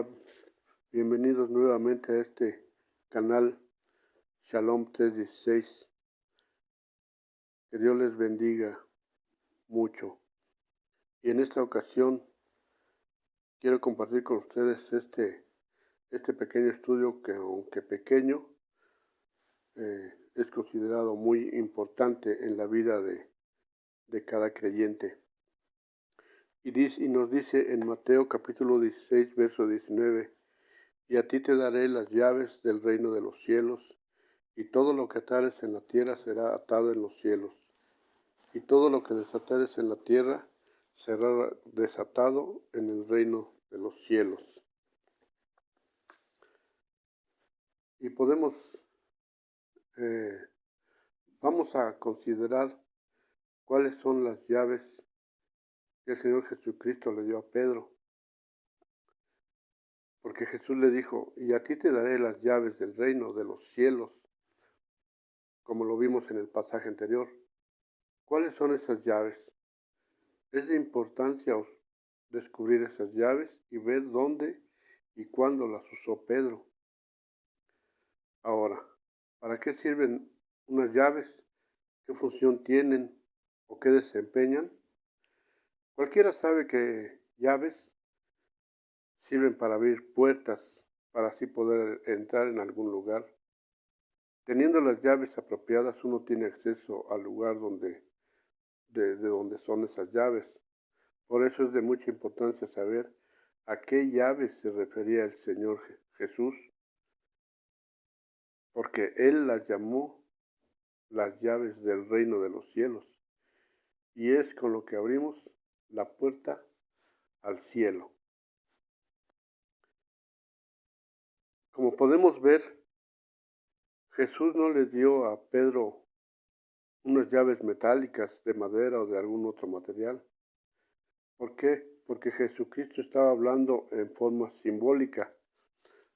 Hola, bienvenidos nuevamente a este canal Shalom 316. Que Dios les bendiga mucho. Y en esta ocasión quiero compartir con ustedes este pequeño estudio que, aunque pequeño, es considerado muy importante en la vida de cada creyente. Y nos dice en Mateo capítulo 16, verso 19, y a ti te daré las llaves del reino de los cielos, y todo lo que atares en la tierra será atado en los cielos, y todo lo que desatares en la tierra será desatado en el reino de los cielos. Y vamos a considerar cuáles son las llaves que el Señor Jesucristo le dio a Pedro. Porque Jesús le dijo, y a ti te daré las llaves del reino de los cielos, como lo vimos en el pasaje anterior. ¿Cuáles son esas llaves? Es de importancia descubrir esas llaves y ver dónde y cuándo las usó Pedro. Ahora, ¿para qué sirven unas llaves? ¿Qué función tienen o qué desempeñan? Cualquiera sabe que llaves sirven para abrir puertas, para así poder entrar en algún lugar. Teniendo las llaves apropiadas, uno tiene acceso al lugar de donde son esas llaves. Por eso es de mucha importancia saber a qué llaves se refería el Señor Jesús, porque Él las llamó las llaves del reino de los cielos, y es con lo que abrimos la puerta al cielo. Como podemos ver, Jesús no le dio a Pedro unas llaves metálicas de madera o de algún otro material. ¿Por qué? Porque Jesucristo estaba hablando en forma simbólica.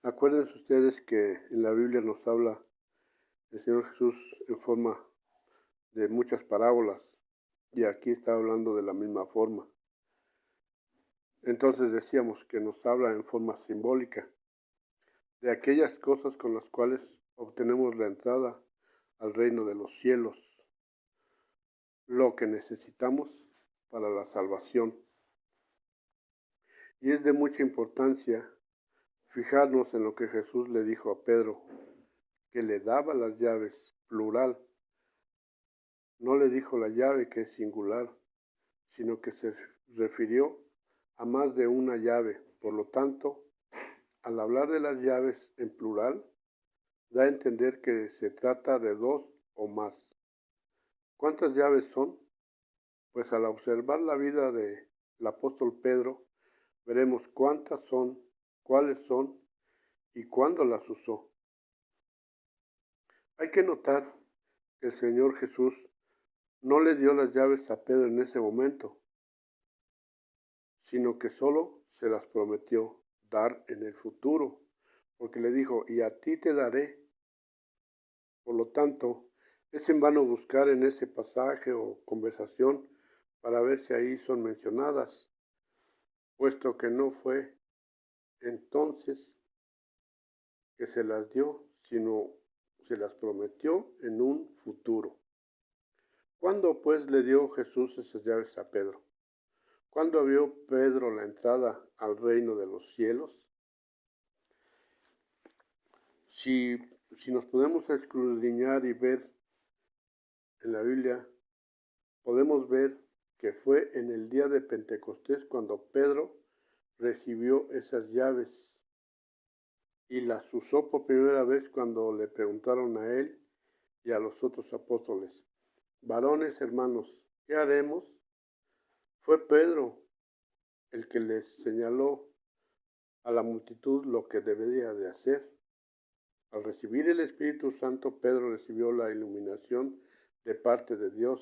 Acuérdense ustedes que en la Biblia nos habla el Señor Jesús en forma de muchas parábolas, y aquí está hablando de la misma forma. Entonces decíamos que nos habla en forma simbólica de aquellas cosas con las cuales obtenemos la entrada al reino de los cielos, lo que necesitamos para la salvación. Y es de mucha importancia fijarnos en lo que Jesús le dijo a Pedro, que le daba las llaves, plural. No le dijo la llave, que es singular, sino que se refirió a más de una llave. Por lo tanto, al hablar de las llaves en plural, da a entender que se trata de dos o más. ¿Cuántas llaves son? Pues al observar la vida del apóstol Pedro, veremos cuántas son, cuáles son y cuándo las usó. Hay que notar que el Señor Jesús no le dio las llaves a Pedro en ese momento, sino que solo se las prometió dar en el futuro, porque le dijo, y a ti te daré. Por lo tanto, es en vano buscar en ese pasaje o conversación para ver si ahí son mencionadas, puesto que no fue entonces que se las dio, sino se las prometió en un futuro. ¿Cuándo pues le dio Jesús esas llaves a Pedro? ¿Cuándo vio Pedro la entrada al reino de los cielos? Si nos podemos escudriñar y ver en la Biblia, podemos ver que fue en el día de Pentecostés cuando Pedro recibió esas llaves y las usó por primera vez cuando le preguntaron a él y a los otros apóstoles, varones hermanos, ¿qué haremos? Fue Pedro el que les señaló a la multitud lo que debería de hacer. Al recibir el Espíritu Santo, Pedro recibió la iluminación de parte de Dios,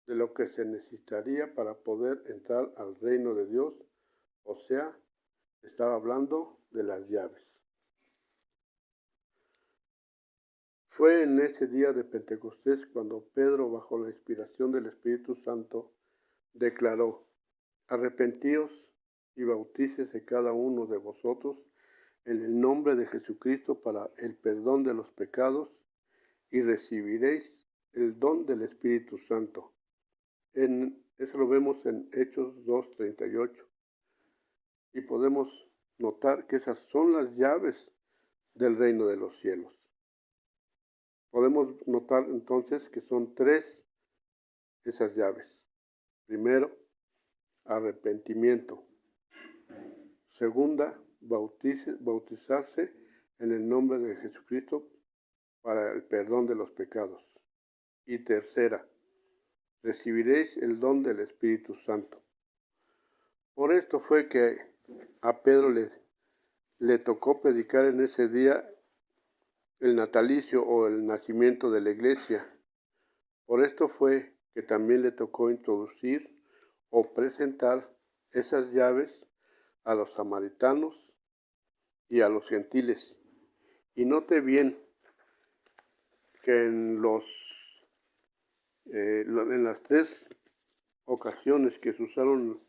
de lo que se necesitaría para poder entrar al reino de Dios, o sea, estaba hablando de las llaves. Fue en ese día de Pentecostés cuando Pedro, bajo la inspiración del Espíritu Santo, declaró, arrepentíos y bautícese cada uno de vosotros en el nombre de Jesucristo para el perdón de los pecados, y recibiréis el don del Espíritu Santo. Eso lo vemos en Hechos 2:38. Y podemos notar que esas son las llaves del reino de los cielos. Podemos notar entonces que son tres esas llaves. Primero, arrepentimiento. Segunda, bautizarse en el nombre de Jesucristo para el perdón de los pecados. Y tercera, recibiréis el don del Espíritu Santo. Por esto fue que a Pedro le tocó predicar en ese día el natalicio o el nacimiento de la iglesia. Por esto fue que también le tocó introducir o presentar esas llaves a los samaritanos y a los gentiles. Y note bien que en las tres ocasiones que se usaron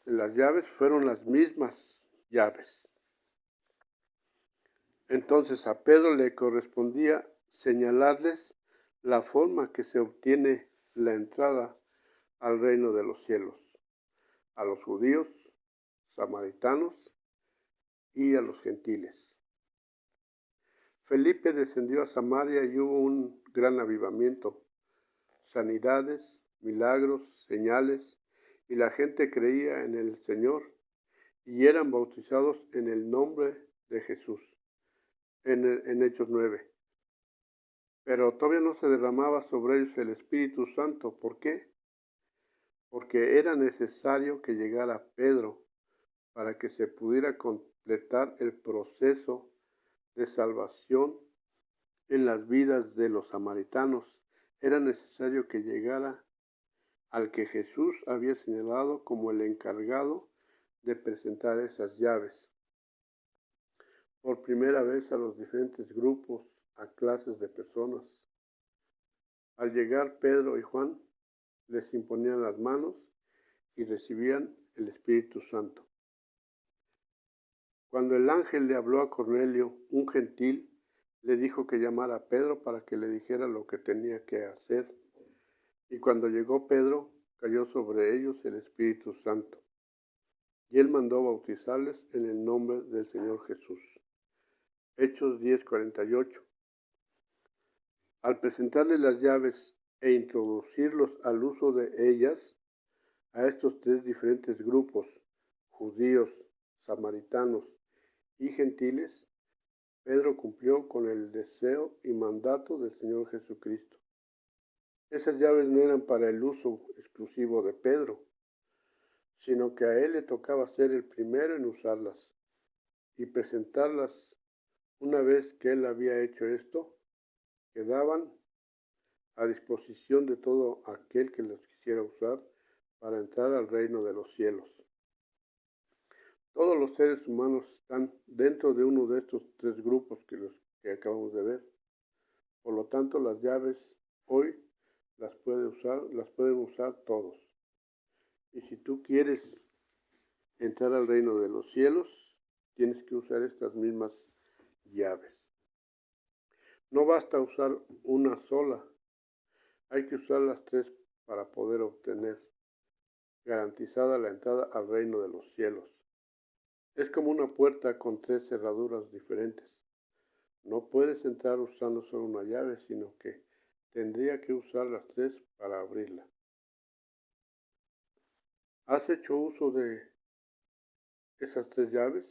las llaves fueron las mismas llaves. Entonces a Pedro le correspondía señalarles la forma que se obtiene la entrada al reino de los cielos, a los judíos, samaritanos y a los gentiles. Felipe descendió a Samaria y hubo un gran avivamiento, sanidades, milagros, señales, y la gente creía en el Señor y eran bautizados en el nombre de Jesús. En Hechos 9. Pero todavía no se derramaba sobre ellos el Espíritu Santo. ¿Por qué? Porque era necesario que llegara Pedro para que se pudiera completar el proceso de salvación en las vidas de los samaritanos. Era necesario que llegara al que Jesús había señalado como el encargado de presentar esas llaves. Por primera vez a los diferentes grupos, a clases de personas. Al llegar Pedro y Juan, les imponían las manos y recibían el Espíritu Santo. Cuando el ángel le habló a Cornelio, un gentil, le dijo que llamara a Pedro para que le dijera lo que tenía que hacer. Y cuando llegó Pedro, cayó sobre ellos el Espíritu Santo. Y él mandó bautizarles en el nombre del Señor Jesús. Hechos 10:48. Al presentarles las llaves e introducirlos al uso de ellas, a estos tres diferentes grupos, judíos, samaritanos y gentiles, Pedro cumplió con el deseo y mandato del Señor Jesucristo. Esas llaves no eran para el uso exclusivo de Pedro, sino que a él le tocaba ser el primero en usarlas y presentarlas. Una vez que él había hecho esto, quedaban a disposición de todo aquel que los quisiera usar para entrar al reino de los cielos. Todos los seres humanos están dentro de uno de estos tres grupos que acabamos de ver. Por lo tanto, las llaves hoy las pueden usar todos. Y si tú quieres entrar al reino de los cielos, tienes que usar estas mismas llaves. No basta usar una sola, hay que usar las tres para poder obtener garantizada la entrada al reino de los cielos. Es como una puerta con tres cerraduras diferentes. No puedes entrar usando solo una llave, sino que tendría que usar las tres para abrirla. ¿Has hecho uso de esas tres llaves?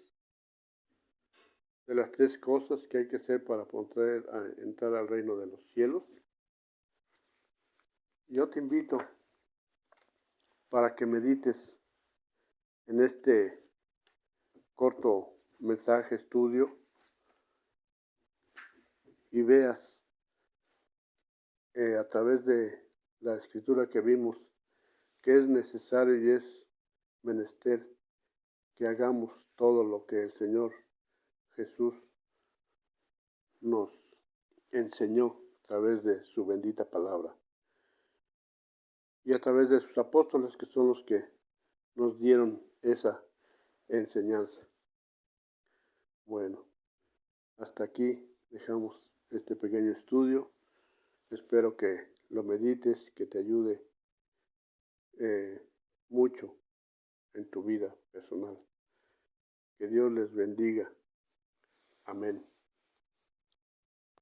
¿De las tres cosas que hay que hacer para poder entrar al reino de los cielos? Yo te invito para que medites en este corto mensaje, estudio, y veas a través de la escritura que vimos que es necesario y es menester que hagamos todo lo que el Señor Jesús nos enseñó a través de su bendita palabra y a través de sus apóstoles, que son los que nos dieron esa enseñanza. Bueno, hasta aquí dejamos este pequeño estudio. Espero que lo medites, que te ayude mucho en tu vida personal. Que Dios les bendiga. Amén.